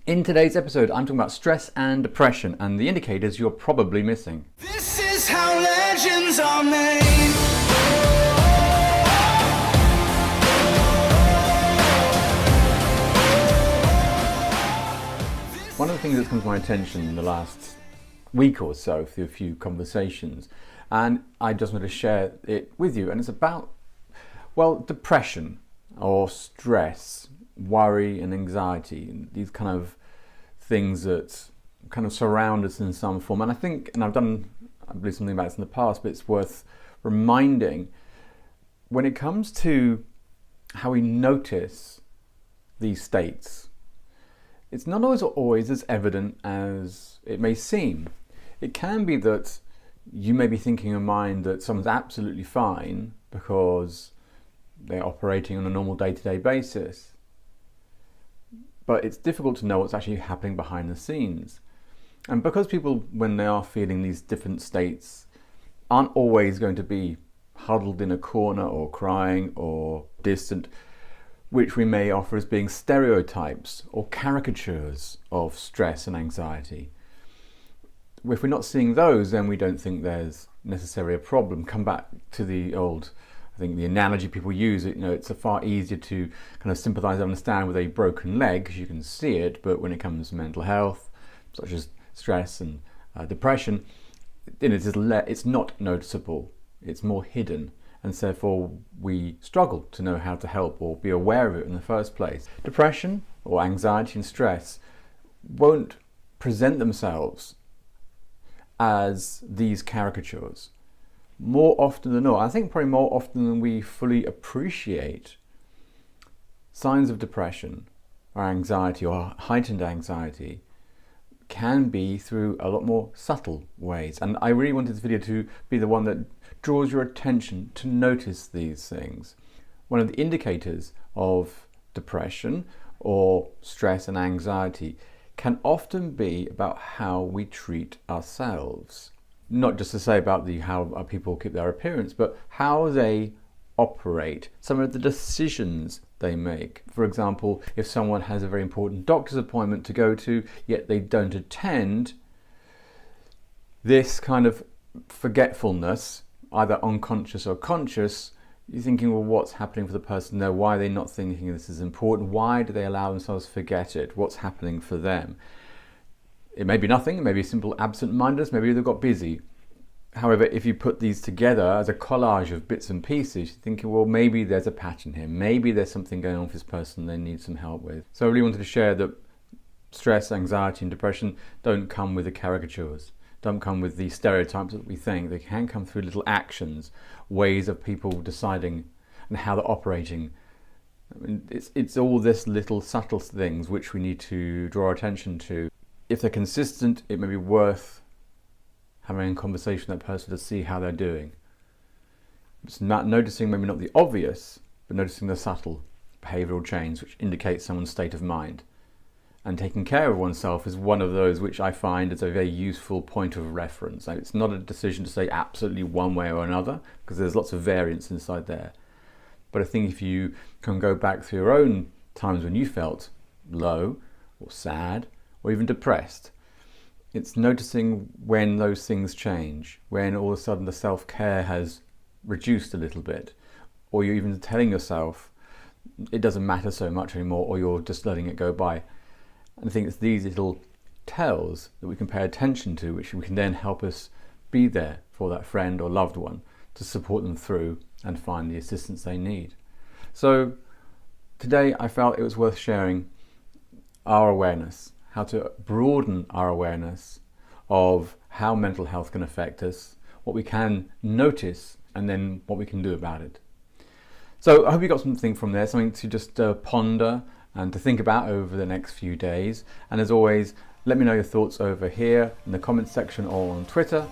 In today's episode, I'm talking about stress and depression and the indicators you're probably missing. This is how legends are made. One of the things that's come to my attention in the last week or so through a few conversations, and I just want to share it with you, and it's about, well, depression or stress, worry and anxiety, and these kind of things that kind of surround us in some form. And I think, and I've done, I believe, something about this in the past, but it's worth reminding when it comes to how we notice these states. It's not always as evident as it may seem. It can be that you may be thinking in your mind that someone's absolutely fine because they're operating on a normal day-to-day basis. But it's difficult to know what's actually happening behind the scenes. And because people, when they are feeling these different states, aren't always going to be huddled in a corner or crying or distant, which we may offer as being stereotypes or caricatures of stress and anxiety. If we're not seeing those, then we don't think there's necessarily a problem. Come back to the old, I think the analogy people use, it's a far easier to kind of sympathise and understand with a broken leg because you can see it, but when it comes to mental health, such as stress and depression, then it's not noticeable, it's more hidden, and so therefore we struggle to know how to help or be aware of it in the first place. Depression or anxiety and stress won't present themselves as these caricatures. More often than not, I think probably more often than we fully appreciate, signs of depression or anxiety or heightened anxiety can be through a lot more subtle ways. And I really wanted this video to be the one that draws your attention to notice these things. One of the indicators of depression or stress and anxiety can often be about how we treat ourselves. Not just to say about how people keep their appearance, but how they operate, some of the decisions they make. For example, if someone has a very important doctor's appointment to go to, yet they don't attend, this kind of forgetfulness, either unconscious or conscious, you're thinking, well, what's happening for the person there? Why are they not thinking this is important? Why do they allow themselves to forget it? What's happening for them? It may be nothing, it may be simple absent-mindedness, maybe they've got busy. However, if you put these together as a collage of bits and pieces, you're thinking, well, maybe there's a pattern here. Maybe there's something going on with this person they need some help with. So I really wanted to share that stress, anxiety and depression don't come with the caricatures, don't come with the stereotypes that we think. They can come through little actions, ways of people deciding and how they're operating. I mean, it's all this little subtle things which we need to draw our attention to. If they're consistent, it may be worth having a conversation with that person to see how they're doing. It's not noticing maybe not the obvious, but noticing the subtle behavioural change which indicates someone's state of mind. And taking care of oneself is one of those which I find is a very useful point of reference. And it's not a decision to say absolutely one way or another, because there's lots of variance inside there. But I think if you can go back through your own times when you felt low or sad or even depressed, it's noticing when those things change, when all of a sudden the self-care has reduced a little bit, or you're even telling yourself it doesn't matter so much anymore, or you're just letting it go by. And I think it's these little tells that we can pay attention to, which can then help us be there for that friend or loved one to support them through and find the assistance they need. So today I felt it was worth sharing our awareness, how to broaden our awareness of how mental health can affect us, what we can notice, and then what we can do about it. So I hope you got something from there, something to just ponder and to think about over the next few days. And as always, let me know your thoughts over here in the comments section or on Twitter.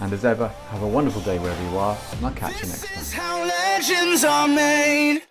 And as ever, have a wonderful day wherever you are, and I'll catch you next time. This is how legends are made.